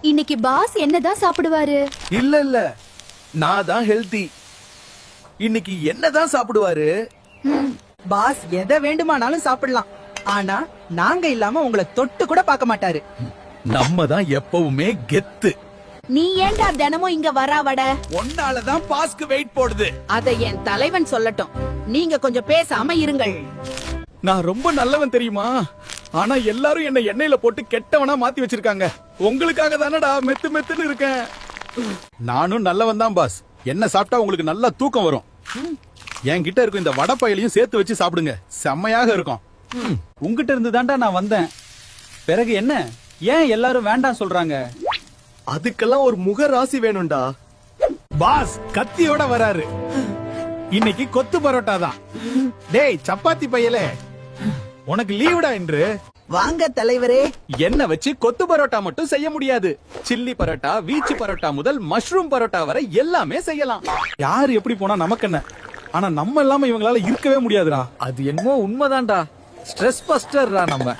இன்னைக்கு பாஸ் என்னதான் சாப்பிடுவாரு? இல்ல நான் தான் ஹெல்தி. இன்னைக்கு என்னதான் சாப்பிடுவாரு? பாஸ் எதை வேண்டுமானாலும் சாப்பிடலாம், ஆனா நாங்க இல்லாம உங்களை தொட்டு கூட பார்க்க மாட்டாரு. நம்ம தான் எப்பவுமே கெத்து. நீ ஏன்டா தினமும் இங்க வராவட? ஒன்னாலதான் பாஸ்க்கு வெயிட் போடுது. அதை என் தலைவன் சொல்லட்டும். நீங்க கொஞ்சம் பேசாம இருங்கள். நான் ரொம்ப நல்லவன் தெரியுமா? ஆனா எல்லாரும் என்ன எண்ணெயில போட்டு கெட்டவனா மாத்தி வச்சிருக்காங்க. உங்களுக்காக தானடா மெத்து மெத்துன்னு இருக்கேன். நானும் நல்லவன் தான் பாஸ். என்ன சாப்பிட்டா உங்களுக்கு நல்லா தூக்கம் வரும். என்கிட்ட இருக்கும் இந்த வடப்பயிலையும் சேர்த்து வச்சு சாப்பிடுங்க, செம்மையாக இருக்கும். உங்ககிட்ட இருந்து தான்டா நான் வந்தேன். பிறகு என்ன, ஏன் எல்லாரும் வேண்டாம் சொல்றாங்க? அதுக்கெல்லாம் ஒரு முக ராசி வேணும்டா. பாஸ் கத்தியோட வராரு. இன்னைக்கு கொத்து பரோட்டா தான். டேய் சப்பாத்தி பையலே, உனக்கு லீவுடா என்று. வாங்க தலைவரே. என்ன வச்சு கொத்து பரோட்டா மட்டும் செய்ய முடியாது. சில்லி பரோட்டா, வீச்சு பரோட்டா முதல் மஷ்ரூம் பரோட்டா வரை எல்லாமே செய்யலாம். யாரு எப்படி போனா நமக்கு என்ன, ஆனா நம்ம இல்லாம இவங்களால இருக்கவே முடியாதுடா. அது என்னமோ உண்மைதான்டா. ஸ்ட்ரெஸ் பஸ்டர்டா நம்ம.